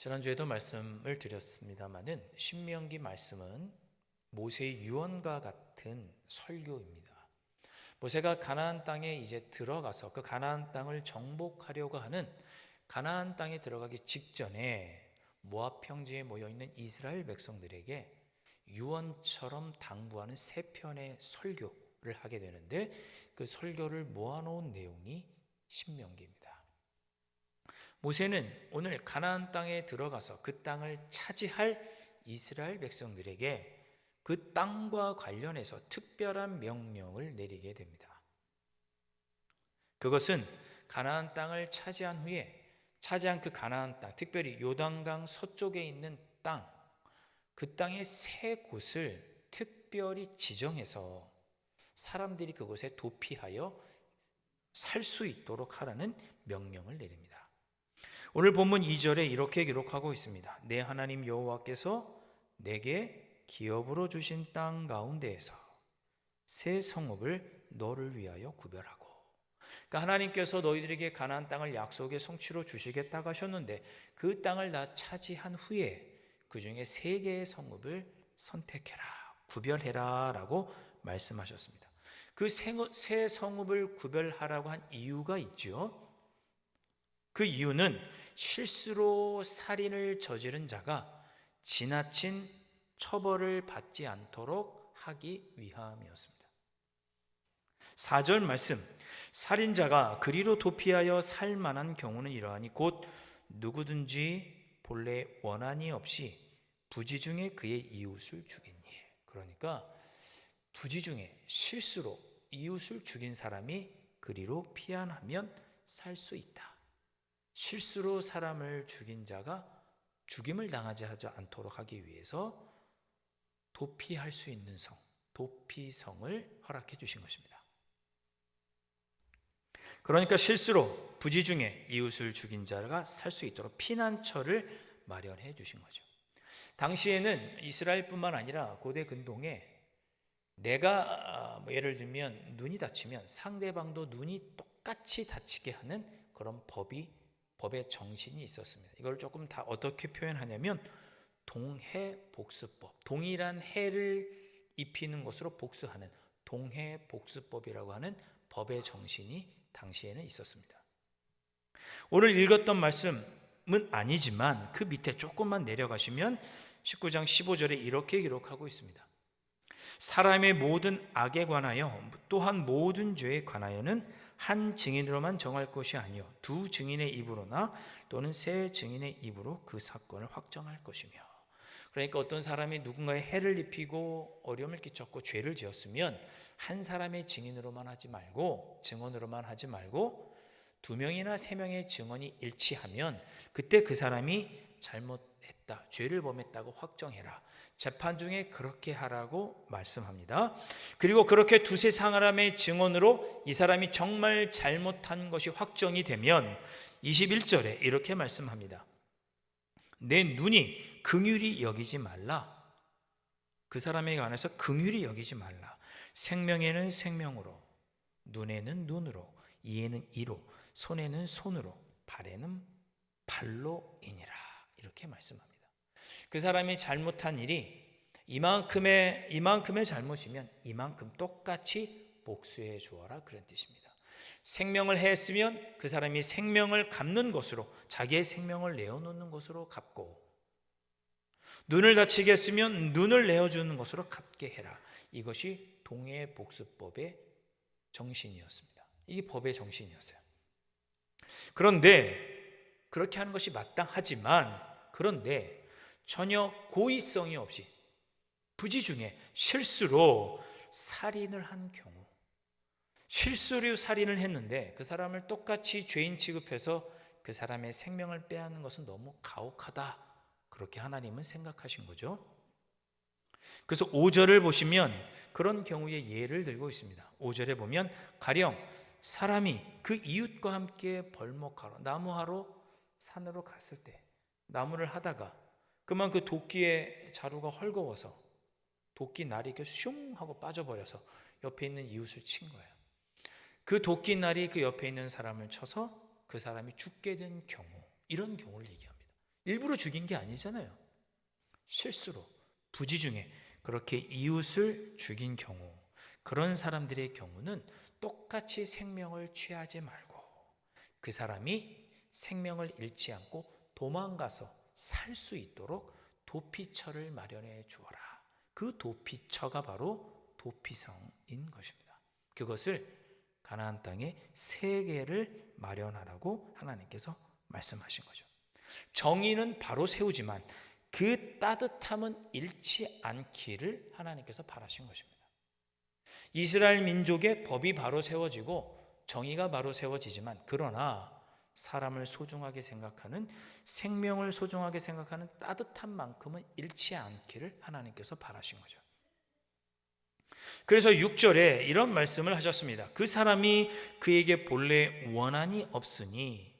지난주에도 말씀을 드렸습니다마는 신명기 말씀은 모세의 유언과 같은 설교입니다. 모세가 가나안 땅에 이제 들어가서 그 가나안 땅을 정복하려고 하는 가나안 땅에 들어가기 직전에 모압 평지에 모여 있는 이스라엘 백성들에게 유언처럼 당부하는 세 편의 설교를 하게 되는데, 그 설교를 모아놓은 내용이 신명기입니다. 모세는 오늘 가나안 땅에 들어가서 그 땅을 차지할 이스라엘 백성들에게 그 땅과 관련해서 특별한 명령을 내리게 됩니다. 그것은 가나안 땅을 차지한 후에 차지한 그 가나안 땅, 특별히 요단강 서쪽에 있는 땅, 그 땅의 세 곳을 특별히 지정해서 사람들이 그곳에 도피하여 살 수 있도록 하라는 명령을 내립니다. 오늘 본문 2절에 이렇게 기록하고 있습니다. 내 하나님 여호와께서 내게 기업으로 주신 땅 가운데에서 새 성읍을 너를 위하여 구별하고, 그러니까 하나님께서 너희들에게 가나안 땅을 약속의 성취로 주시겠다고 하셨는데 그 땅을 다 차지한 후에 그 중에 세 개의 성읍을 선택해라, 구별해라 라고 말씀하셨습니다. 그 세 성읍을 구별하라고 한 이유가 있죠. 그 이유는 실수로 살인을 저지른 자가 지나친 처벌을 받지 않도록 하기 위함이었습니다. 4절 말씀, 살인자가 그리로 도피하여 살 만한 경우는 이러하니 곧 누구든지 본래 원한이 없이 부지 중에 그의 이웃을 죽이니. 그러니까 부지 중에 실수로 이웃을 죽인 사람이 그리로 피한하면 살 수 있다. 실수로 사람을 죽인 자가 죽임을 당하지 않도록 하기 위해서 도피할 수 있는 성, 도피성을 허락해 주신 것입니다. 그러니까 실수로 부지 중에 이웃을 죽인 자가 살 수 있도록 피난처를 마련해 주신 거죠. 당시에는 이스라엘뿐만 아니라 고대 근동에 내가 예를 들면 눈이 다치면 상대방도 눈이 똑같이 다치게 하는 그런 법의 정신이 있었습니다. 이걸 조금 다 어떻게 표현하냐면 동해복수법, 동일한 해를 입히는 것으로 복수하는 동해복수법이라고 하는 법의 정신이 당시에는 있었습니다. 오늘 읽었던 말씀은 아니지만 그 밑에 조금만 내려가시면 19장 15절에 이렇게 기록하고 있습니다. 사람의 모든 악에 관하여 또한 모든 죄에 관하여는 한 증인으로만 정할 것이 아니요 두 증인의 입으로나 또는 세 증인의 입으로 그 사건을 확정할 것이며. 그러니까 어떤 사람이 누군가에 해를 입히고 어려움을 끼쳤고 죄를 지었으면 한 사람의 증인으로만 하지 말고, 증언으로만 하지 말고 두 명이나 세 명의 증언이 일치하면 그때 그 사람이 잘못했다, 죄를 범했다고 확정해라. 재판 중에 그렇게 하라고 말씀합니다. 그리고 그렇게 두세 사람의 증언으로 이 사람이 정말 잘못한 것이 확정이 되면 21절에 이렇게 말씀합니다. 내 눈이 긍휼히 여기지 말라. 그 사람에 관해서 긍휼히 여기지 말라. 생명에는 생명으로, 눈에는 눈으로, 이에는 이로, 손에는 손으로, 발에는 발로이니라. 이렇게 말씀합니다. 그 사람이 잘못한 일이 이만큼의 잘못이면 이만큼 똑같이 복수해 주어라, 그런 뜻입니다. 생명을 해했으면 그 사람이 생명을 갚는 것으로, 자기의 생명을 내어놓는 것으로 갚고, 눈을 다치게 했으면 눈을 내어주는 것으로 갚게 해라. 이것이 동해복수법의 정신이었습니다. 이게 법의 정신이었어요. 그런데 그렇게 하는 것이 마땅하지만, 그런데 전혀 고의성이 없이 부지 중에 실수로 살인을 한 경우, 실수로 살인을 했는데 그 사람을 똑같이 죄인 취급해서 그 사람의 생명을 빼앗는 것은 너무 가혹하다, 그렇게 하나님은 생각하신 거죠. 그래서 5절을 보시면 그런 경우의 예를 들고 있습니다. 5절에 보면 가령 사람이 그 이웃과 함께 벌목하러, 나무하러 산으로 갔을 때 나무를 하다가 그만 그 도끼의 자루가 헐거워서 도끼 날이 이렇게 슝 하고 빠져버려서 옆에 있는 이웃을 친 거예요. 그 도끼 날이 그 옆에 있는 사람을 쳐서 그 사람이 죽게 된 경우, 이런 경우를 얘기합니다. 일부러 죽인 게 아니잖아요. 실수로, 부지 중에 그렇게 이웃을 죽인 경우, 그런 사람들의 경우는 똑같이 생명을 취하지 말고 그 사람이 생명을 잃지 않고 도망가서 살 수 있도록 도피처를 마련해 주어라. 그 도피처가 바로 도피성인 것입니다. 그것을 가나안 땅에 3개를 마련하라고 하나님께서 말씀하신 거죠. 정의는 바로 세우지만 그 따뜻함은 잃지 않기를 하나님께서 바라신 것입니다. 이스라엘 민족의 법이 바로 세워지고 정의가 바로 세워지지만, 그러나 사람을 소중하게 생각하는, 생명을 소중하게 생각하는 따뜻한 만큼은 잃지 않기를 하나님께서 바라신 거죠. 그래서 6절에 이런 말씀을 하셨습니다. 그 사람이 그에게 본래 원한이 없으니,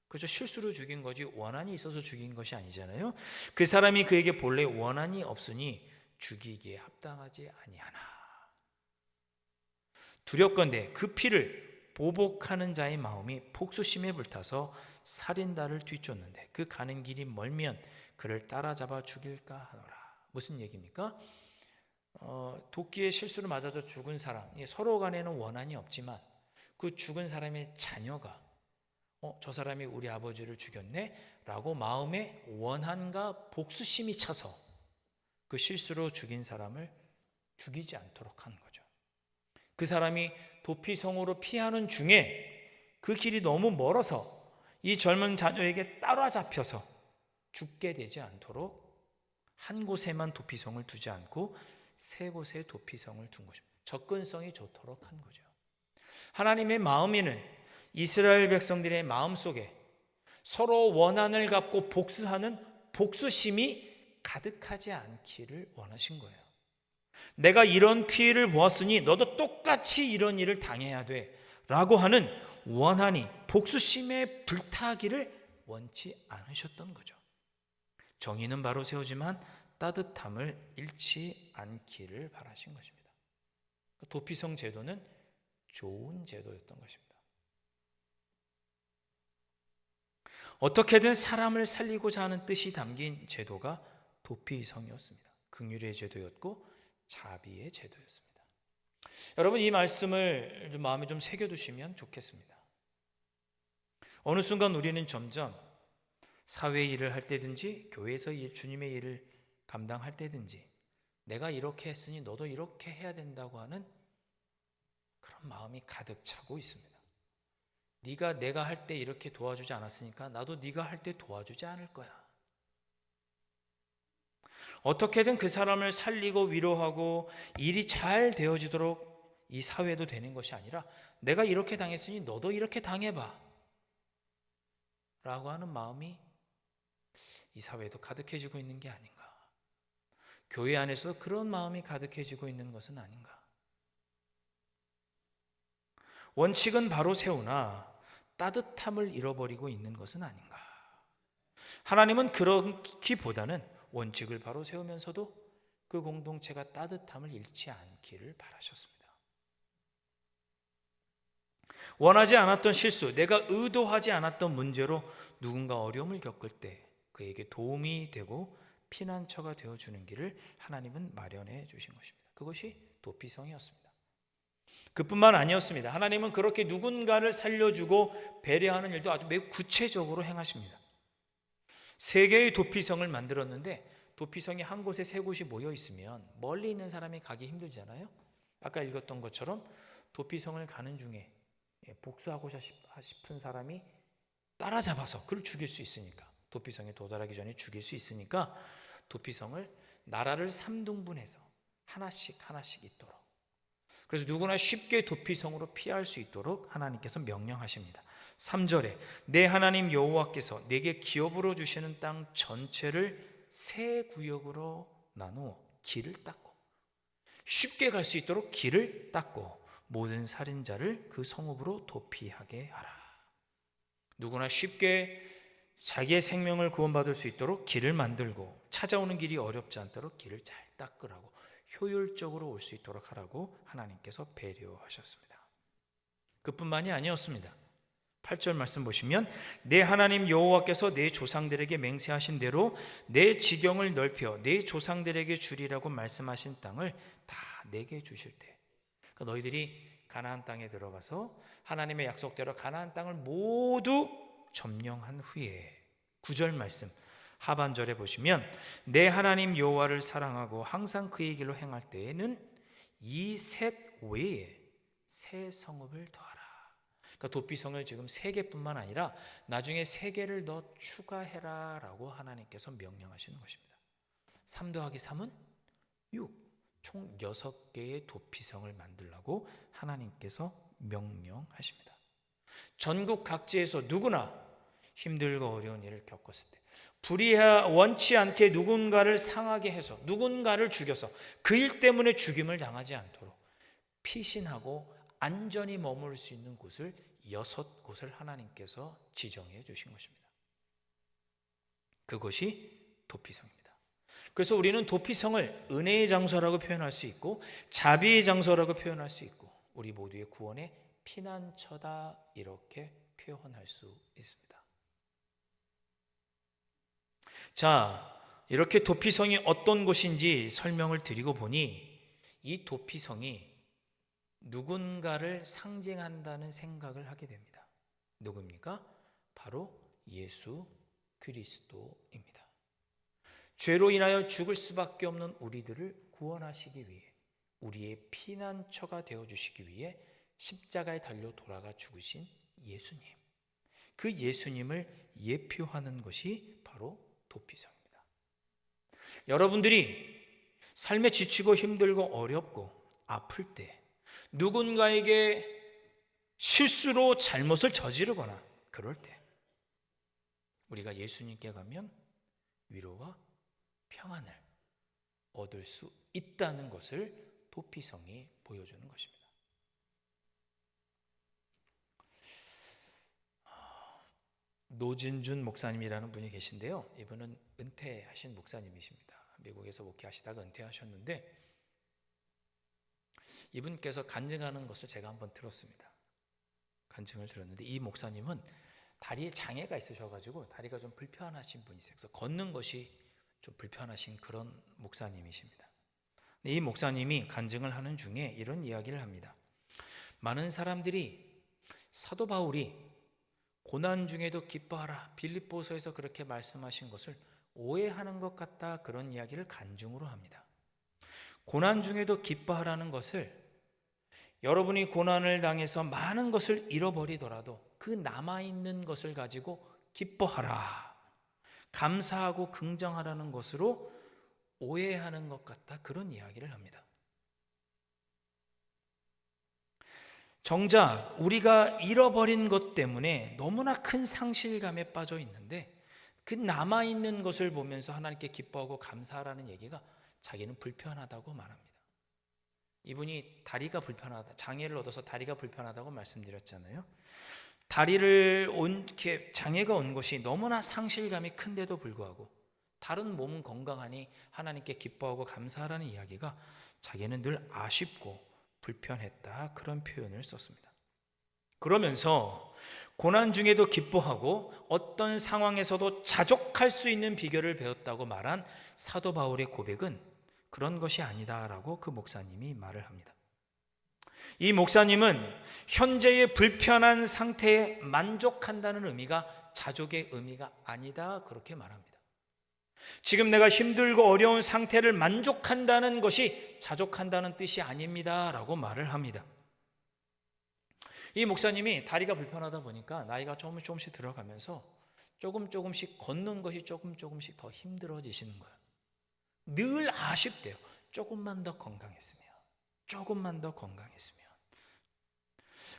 그렇죠, 실수로 죽인 거지 원한이 있어서 죽인 것이 아니잖아요. 그 사람이 그에게 본래 원한이 없으니 죽이기에 합당하지 아니하나. 두렵건대 그 피를 보복하는 자의 마음이 복수심에 불타서 살인다를 뒤쫓는데 그 가는 길이 멀면 그를 따라잡아 죽일까 하노라. 무슨 얘기입니까? 도끼에 실수로 맞아서 죽은 사람, 서로 간에는 원한이 없지만 그 죽은 사람의 자녀가 저 사람이 우리 아버지를 죽였네 라고 마음에 원한과 복수심이 차서 그 실수로 죽인 사람을 죽이지 않도록 한 거죠. 그 사람이 도피성으로 피하는 중에 그 길이 너무 멀어서 이 젊은 자녀에게 따라잡혀서 죽게 되지 않도록 한 곳에만 도피성을 두지 않고 3곳에 도피성을 둔 것입니다. 접근성이 좋도록 한 거죠. 하나님의 마음에는 이스라엘 백성들의 마음속에 서로 원한을 갖고 복수하는 복수심이 가득하지 않기를 원하신 거예요. 내가 이런 피해를 보았으니 너도 똑같이 이런 일을 당해야 돼 라고 하는 원한이, 복수심에 불타기를 원치 않으셨던 거죠. 정의는 바로 세우지만 따뜻함을 잃지 않기를 바라신 것입니다. 도피성 제도는 좋은 제도였던 것입니다. 어떻게든 사람을 살리고자 하는 뜻이 담긴 제도가 도피성이었습니다. 긍휼의 제도였고 자비의 제도였습니다. 여러분, 이 말씀을 마음에 좀 새겨두시면 좋겠습니다. 어느 순간 우리는 점점 사회 일을 할 때든지 교회에서 주님의 일을 감당할 때든지 내가 이렇게 했으니 너도 이렇게 해야 된다고 하는 그런 마음이 가득 차고 있습니다. 내가 할 때 이렇게 도와주지 않았으니까 나도 네가 할 때 도와주지 않을 거야. 어떻게든 그 사람을 살리고 위로하고 일이 잘 되어지도록 이 사회도 되는 것이 아니라 내가 이렇게 당했으니 너도 이렇게 당해봐 라고 하는 마음이 이 사회도 가득해지고 있는 게 아닌가. 교회 안에서도 그런 마음이 가득해지고 있는 것은 아닌가. 원칙은 바로 세우나 따뜻함을 잃어버리고 있는 것은 아닌가. 하나님은 그렇기보다는 원칙을 바로 세우면서도 그 공동체가 따뜻함을 잃지 않기를 바라셨습니다. 원하지 않았던 실수, 내가 의도하지 않았던 문제로 누군가 어려움을 겪을 때 그에게 도움이 되고 피난처가 되어주는 길을 하나님은 마련해 주신 것입니다. 그것이 도피성이었습니다. 그뿐만 아니었습니다. 하나님은 그렇게 누군가를 살려주고 배려하는 일도 아주 매우 구체적으로 행하십니다. 3개의 도피성을 만들었는데 도피성이 한 곳에 3곳이 모여 있으면 멀리 있는 사람이 가기 힘들잖아요. 아까 읽었던 것처럼 도피성을 가는 중에 복수하고 싶은 사람이 따라잡아서 그를 죽일 수 있으니까, 도피성에 도달하기 전에 죽일 수 있으니까 도피성을 나라를 3등분해서 하나씩 있도록, 그래서 누구나 쉽게 도피성으로 피할 수 있도록 하나님께서 명령하십니다. 3절에 내 하나님 여호와께서 내게 기업으로 주시는 땅 전체를 3구역으로 나누어 길을 닦고, 쉽게 갈 수 있도록 길을 닦고 모든 살인자를 그 성읍으로 도피하게 하라. 누구나 쉽게 자기의 생명을 구원받을 수 있도록 길을 만들고 찾아오는 길이 어렵지 않도록 길을 잘 닦으라고, 효율적으로 올 수 있도록 하라고 하나님께서 배려하셨습니다. 그뿐만이 아니었습니다. 8절 말씀 보시면 내 하나님 여호와께서 내 조상들에게 맹세하신 대로 내 지경을 넓혀 내 조상들에게 주리라고 말씀하신 땅을 다 내게 주실 때, 그러니까 너희들이 가나안 땅에 들어가서 하나님의 약속대로 가나안 땅을 모두 점령한 후에 9절 말씀 하반절에 보시면 내 하나님 여호와를 사랑하고 항상 그의 길로 행할 때에는 이 셋 외에 새 성읍을 더하라. 그러니까 도피성을 지금 3개뿐만 아니라 나중에 3개를 더 추가해라 라고 하나님께서 명령하시는 것입니다. 3 더하기 3은 6, 총 6개의 도피성을 만들라고 하나님께서 명령하십니다. 전국 각지에서 누구나 힘들고 어려운 일을 겪었을 때, 원치 않게 누군가를 상하게 해서 누군가를 죽여서 그 일 때문에 죽임을 당하지 않도록 피신하고 안전히 머물 수 있는 곳을 6곳을 하나님께서 지정해 주신 것입니다. 그것이 도피성입니다. 그래서 우리는 도피성을 은혜의 장소라고 표현할 수 있고 자비의 장소라고 표현할 수 있고 우리 모두의 구원의 피난처다 이렇게 표현할 수 있습니다. 자, 이렇게 도피성이 어떤 곳인지 설명을 드리고 보니 이 도피성이 누군가를 상징한다는 생각을 하게 됩니다. 누굽니까? 바로 예수 그리스도입니다. 죄로 인하여 죽을 수밖에 없는 우리들을 구원하시기 위해, 우리의 피난처가 되어주시기 위해 십자가에 달려 돌아가 죽으신 예수님, 그 예수님을 예표하는 것이 바로 도피성입니다. 여러분들이 삶에 지치고 힘들고 어렵고 아플 때, 누군가에게 실수로 잘못을 저지르거나 그럴 때 우리가 예수님께 가면 위로와 평안을 얻을 수 있다는 것을 도피성이 보여주는 것입니다. 노진준 목사님이라는 분이 계신데요, 이분은 은퇴하신 목사님이십니다. 미국에서 목회하시다가 은퇴하셨는데 이분께서 간증하는 것을 제가 한번 들었습니다. 간증을 들었는데 이 목사님은 다리에 장애가 있으셔가지고 다리가 좀 불편하신 분이세요. 그래서 걷는 것이 좀 불편하신 그런 목사님이십니다. 이 목사님이 간증을 하는 중에 이런 이야기를 합니다. 많은 사람들이 사도 바울이 고난 중에도 기뻐하라, 빌립보서에서 그렇게 말씀하신 것을 오해하는 것 같다, 그런 이야기를 간증으로 합니다. 고난 중에도 기뻐하라는 것을, 여러분이 고난을 당해서 많은 것을 잃어버리더라도 그 남아있는 것을 가지고 기뻐하라, 감사하고 긍정하라는 것으로 오해하는 것 같다, 그런 이야기를 합니다. 정작 우리가 잃어버린 것 때문에 너무나 큰 상실감에 빠져 있는데 그 남아있는 것을 보면서 하나님께 기뻐하고 감사하라는 얘기가 자기는 불편하다고 말합니다. 이분이 다리가 불편하다, 장애를 얻어서 다리가 불편하다고 말씀드렸잖아요. 장애가 온 것이 너무나 상실감이 큰데도 불구하고 다른 몸은 건강하니 하나님께 기뻐하고 감사하라는 이야기가 자기는 늘 아쉽고 불편했다, 그런 표현을 썼습니다. 그러면서 고난 중에도 기뻐하고 어떤 상황에서도 자족할 수 있는 비결을 배웠다고 말한 사도 바울의 고백은 그런 것이 아니다라고 그 목사님이 말을 합니다. 이 목사님은 현재의 불편한 상태에 만족한다는 의미가 자족의 의미가 아니다, 그렇게 말합니다. 지금 내가 힘들고 어려운 상태를 만족한다는 것이 자족한다는 뜻이 아닙니다 라고 말을 합니다. 이 목사님이 다리가 불편하다 보니까 나이가 조금씩 들어가면서 조금씩 걷는 것이 조금씩 더 힘들어지시는 거예요. 늘 아쉽대요. 조금만 더 건강했으면.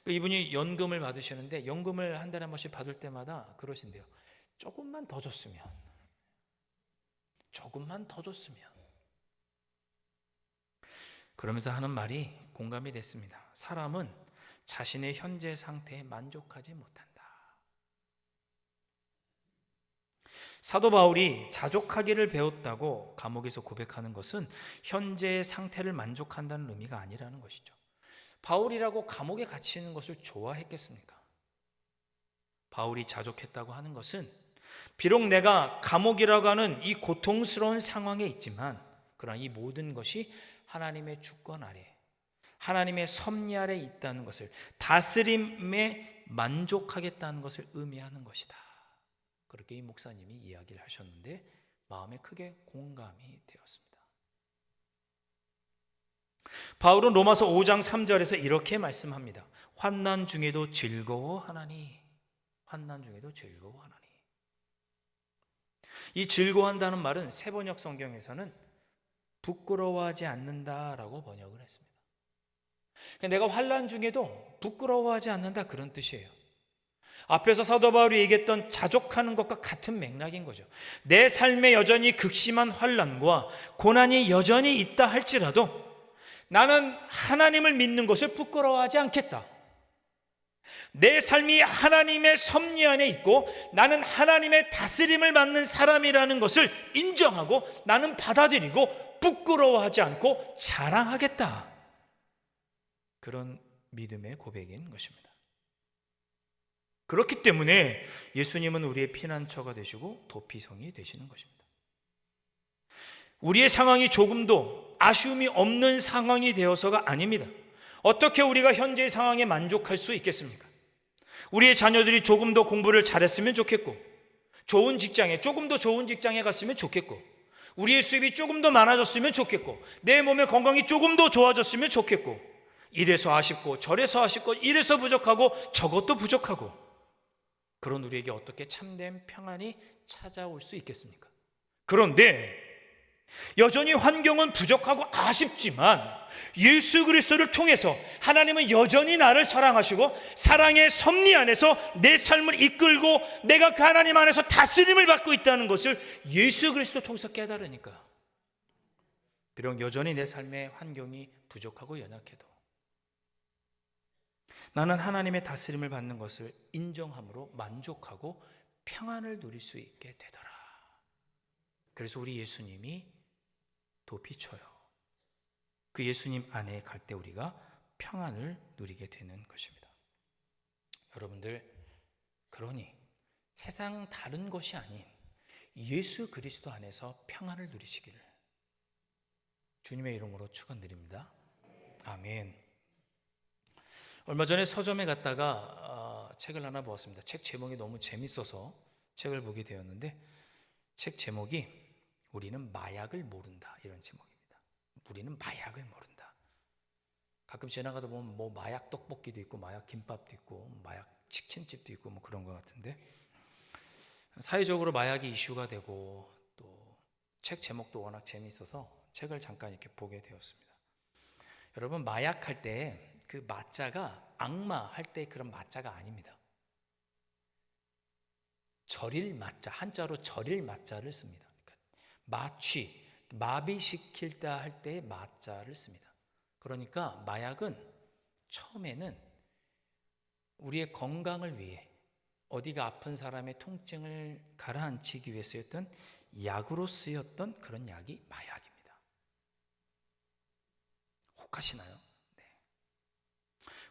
이분이 연금을 받으시는데 연금을 한 달에 한 번씩 받을 때마다 그러신대요. 조금만 더 줬으면. 그러면서 하는 말이 공감이 됐습니다. 사람은 자신의 현재 상태에 만족하지 못한다. 사도 바울이 자족하기를 배웠다고 감옥에서 고백하는 것은 현재의 상태를 만족한다는 의미가 아니라는 것이죠. 바울이라고 감옥에 갇히는 것을 좋아했겠습니까? 바울이 자족했다고 하는 것은 비록 내가 감옥이라고 하는 이 고통스러운 상황에 있지만 그러나 이 모든 것이 하나님의 주권 아래, 하나님의 섭리 아래 있다는 것을, 다스림에 만족하겠다는 것을 의미하는 것이다. 그렇게 이 목사님이 이야기를 하셨는데 마음에 크게 공감이 되었습니다. 바울은 로마서 5장 3절에서 이렇게 말씀합니다. 환난 중에도 즐거워하나니, 환난 중에도 즐거워하나니. 이 즐거워한다는 말은 세번역 성경에서는 부끄러워하지 않는다라고 번역을 했습니다. 내가 환난 중에도 부끄러워하지 않는다, 그런 뜻이에요. 앞에서 사도 바울이 얘기했던 자족하는 것과 같은 맥락인 거죠. 내 삶에 여전히 극심한 환난과 고난이 여전히 있다 할지라도 나는 하나님을 믿는 것을 부끄러워하지 않겠다. 내 삶이 하나님의 섭리 안에 있고 나는 하나님의 다스림을 받는 사람이라는 것을 인정하고 나는 받아들이고 부끄러워하지 않고 자랑하겠다. 그런 믿음의 고백인 것입니다. 그렇기 때문에 예수님은 우리의 피난처가 되시고 도피성이 되시는 것입니다. 우리의 상황이 조금도 아쉬움이 없는 상황이 되어서가 아닙니다. 어떻게 우리가 현재의 상황에 만족할 수 있겠습니까? 우리의 자녀들이 조금 더 공부를 잘했으면 좋겠고, 좋은 직장에, 조금 더 좋은 직장에 갔으면 좋겠고, 우리의 수입이 조금 더 많아졌으면 좋겠고, 내 몸의 건강이 조금 더 좋아졌으면 좋겠고, 이래서 아쉽고 저래서 아쉽고 이래서 부족하고 저것도 부족하고, 그런 우리에게 어떻게 참된 평안이 찾아올 수 있겠습니까? 그런데 여전히 환경은 부족하고 아쉽지만 예수 그리스도를 통해서 하나님은 여전히 나를 사랑하시고 사랑의 섭리 안에서 내 삶을 이끌고 내가 그 하나님 안에서 다스림을 받고 있다는 것을 예수 그리스도 통해서 깨달으니까, 비록 여전히 내 삶의 환경이 부족하고 연약해도 나는 하나님의 다스림을 받는 것을 인정함으로 만족하고 평안을 누릴 수 있게 되더라. 그래서 우리 예수님이 도피쳐요. 그 예수님 안에 갈 때 우리가 평안을 누리게 되는 것입니다. 여러분들, 그러니 세상 다른 것이 아닌 예수 그리스도 안에서 평안을 누리시기를 주님의 이름으로 축원드립니다. 아멘. 얼마 전에 서점에 갔다가 책을 하나 보았습니다. 책 제목이 너무 재밌어서 책을 보게 되었는데, 책 제목이 우리는 마약을 모른다, 이런 제목입니다. 우리는 마약을 모른다. 가끔 지나가다 보면 뭐 마약 떡볶이도 있고 마약 김밥도 있고 마약 치킨집도 있고 뭐 그런 것 같은데, 사회적으로 마약이 이슈가 되고 또 책 제목도 워낙 재밌어서 책을 잠깐 이렇게 보게 되었습니다. 여러분, 마약할 때 그 마자가 악마 할 때 그런 마자가 아닙니다. 절일 마자, 한자로 절일 마자를 씁니다. 그러니까 마취, 마비시킬다 할 때의 마자를 씁니다. 그러니까 마약은 처음에는 우리의 건강을 위해, 어디가 아픈 사람의 통증을 가라앉히기 위해 쓰였던 약으로 쓰였던 그런 약이 마약입니다. 혹하시나요?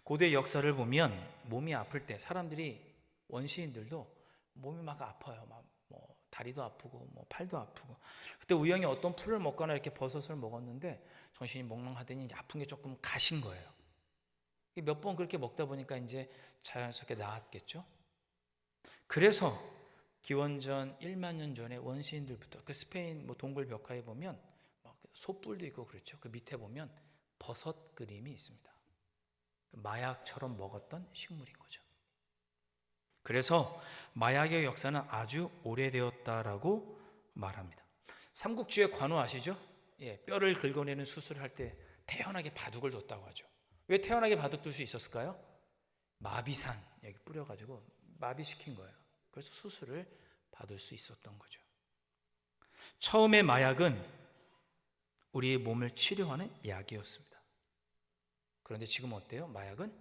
고대 역사를 보면 몸이 아플 때 사람들이, 원시인들도 몸이 막 아파요. 막 뭐 다리도 아프고 뭐 팔도 아프고. 그때 우연히 어떤 풀을 먹거나 이렇게 버섯을 먹었는데 정신이 몽롱하더니 이제 아픈 게 조금 가신 거예요. 몇 번 그렇게 먹다 보니까 이제 자연스럽게 나았겠죠. 그래서 기원전 1만 년 전에 원시인들부터 그 스페인 뭐 동굴 벽화에 보면 막 소뿔도 있고 그렇죠. 그 밑에 보면 버섯 그림이 있습니다. 마약처럼 먹었던 식물인 거죠. 그래서 마약의 역사는 아주 오래되었다라고 말합니다. 삼국지의 관우 아시죠? 예, 뼈를 긁어내는 수술을 할 때 태연하게 바둑을 뒀다고 하죠. 왜 태연하게 바둑 둘 수 있었을까요? 마비산 여기 뿌려가지고 마비시킨 거예요. 그래서 수술을 받을 수 있었던 거죠. 처음에 마약은 우리의 몸을 치료하는 약이었습니다. 그런데 지금 어때요? 마약은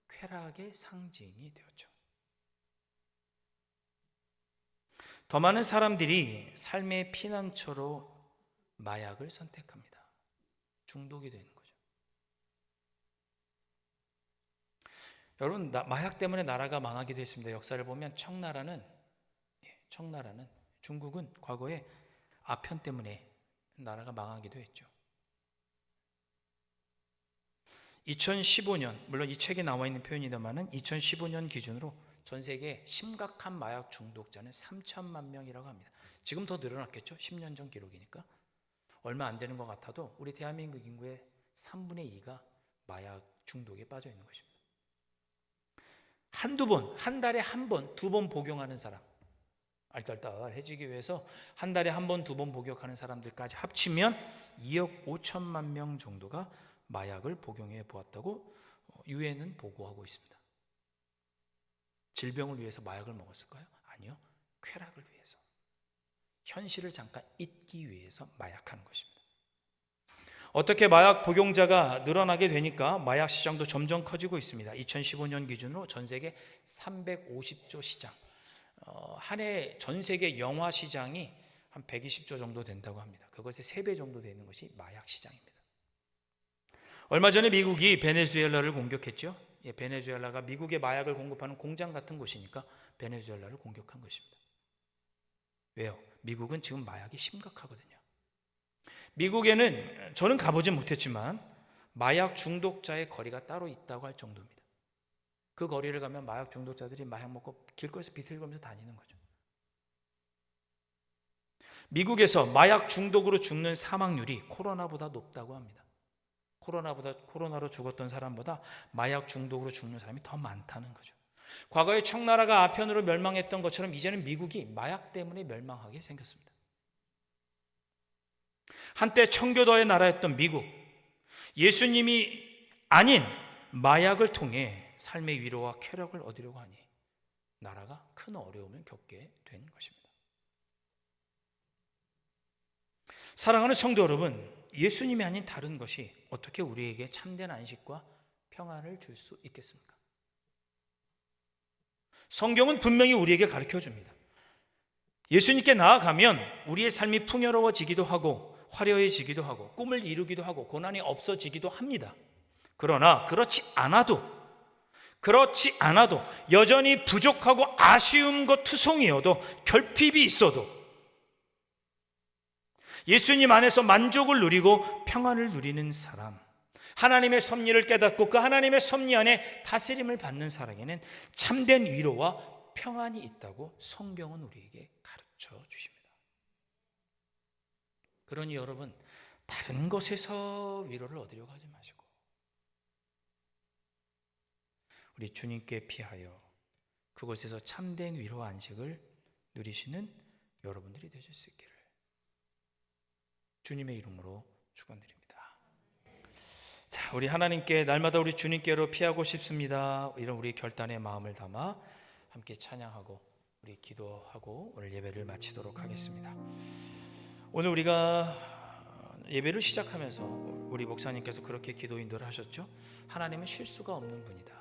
쾌락의 상징이 되었죠. 더 많은 사람들이 삶의 피난처로 마약을 선택합니다. 중독이 되는 거죠. 여러분, 마약 때문에 나라가 망하기도 했습니다. 역사를 보면 청나라는 중국은 과거에 아편 때문에 나라가 망하기도 했죠. 2015년, 물론 이 책에 나와 있는 표현이다마는 2015년 기준으로 전 세계 심각한 마약 중독자는 3천만 명이라고 합니다. 지금 더 늘어났겠죠? 10년 전 기록이니까. 얼마 안 되는 것 같아도 우리 대한민국 인구의 3분의 2가 마약 중독에 빠져 있는 것입니다. 한두 번, 한 달에 한 번, 두 번 복용하는 사람, 알딸딸해지기 위해서 한 달에 한 번, 두 번 복용하는 사람들까지 합치면 2억 5천만 명 정도가 마약을 복용해 보았다고 유엔은 보고하고 있습니다. 질병을 위해서 마약을 먹었을까요? 아니요. 쾌락을 위해서. 현실을 잠깐 잊기 위해서 마약하는 것입니다. 어떻게 마약 복용자가 늘어나게 되니까 마약 시장도 점점 커지고 있습니다. 2015년 기준으로 전 세계 350조 시장, 한 해 전 세계 영화 시장이 한 120조 정도 된다고 합니다. 그것의 3배 정도 되는 것이 마약 시장입니다. 얼마 전에 미국이 베네수엘라를 공격했죠. 베네수엘라가 미국의 마약을 공급하는 공장 같은 곳이니까 베네수엘라를 공격한 것입니다. 왜요? 미국은 지금 마약이 심각하거든요. 미국에는 저는 가보진 못했지만 마약 중독자의 거리가 따로 있다고 할 정도입니다. 그 거리를 가면 마약 중독자들이 마약 먹고 길거리에서 비틀거리면서 다니는 거죠. 미국에서 마약 중독으로 죽는 사망률이 코로나보다 높다고 합니다. 코로나로 죽었던 사람보다 마약 중독으로 죽는 사람이 더 많다는 거죠. 과거에 청나라가 아편으로 멸망했던 것처럼 이제는 미국이 마약 때문에 멸망하게 생겼습니다. 한때 청교도의 나라였던 미국, 예수님이 아닌 마약을 통해 삶의 위로와 쾌락을 얻으려고 하니 나라가 큰 어려움을 겪게 된 것입니다. 사랑하는 성도 여러분, 예수님이 아닌 다른 것이 어떻게 우리에게 참된 안식과 평안을 줄 수 있겠습니까? 성경은 분명히 우리에게 가르쳐 줍니다. 예수님께 나아가면 우리의 삶이 풍요로워지기도 하고 화려해지기도 하고 꿈을 이루기도 하고 고난이 없어지기도 합니다. 그러나 그렇지 않아도 여전히 부족하고 아쉬움과 투성이어도 결핍이 있어도 예수님 안에서 만족을 누리고 평안을 누리는 사람, 하나님의 섭리를 깨닫고 그 하나님의 섭리 안에 다스림을 받는 사람에게는 참된 위로와 평안이 있다고 성경은 우리에게 가르쳐 주십니다. 그러니 여러분, 다른 것에서 위로를 얻으려고 하지 마시고 우리 주님께 피하여 그곳에서 참된 위로와 안식을 누리시는 여러분들이 되실 수 있기를 주님의 이름으로 축원드립니다. 자, 우리 하나님께 날마다 우리 주님께로 피하고 싶습니다. 이런 우리 결단의 마음을 담아 함께 찬양하고 우리 기도하고 오늘 예배를 마치도록 하겠습니다. 오늘 우리가 예배를 시작하면서 우리 목사님께서 그렇게 기도 인도를 하셨죠. 하나님은 실수가 없는 분이다.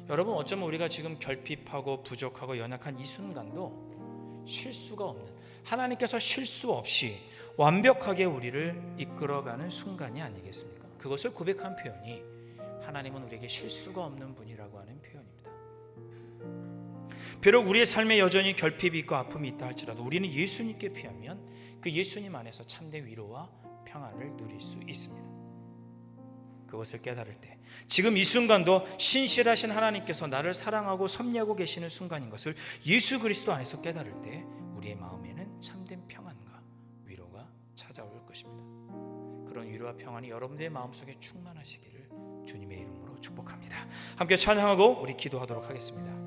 여러분, 어쩌면 우리가 지금 결핍하고 부족하고 연약한 이 순간도 실수가 없는, 하나님께서 실수 없이 완벽하게 우리를 이끌어가는 순간이 아니겠습니까? 그것을 고백한 표현이 하나님은 우리에게 실수가 없는 분이라고 하는 표현입니다. 비록 우리의 삶에 여전히 결핍이 있고 아픔이 있다 할지라도 우리는 예수님께 피하면 그 예수님 안에서 참된 위로와 평안을 누릴 수 있습니다. 그것을 깨달을 때, 지금 이 순간도 신실하신 하나님께서 나를 사랑하고 섭리하고 계시는 순간인 것을 예수 그리스도 안에서 깨달을 때 우리의 마음에는 참된 평안과 위로가 찾아올 것입니다. 그런 위로와 평안이 여러분들의 마음속에 충만하시기를 주님의 이름으로 축복합니다. 함께 찬양하고 우리 기도하도록 하겠습니다.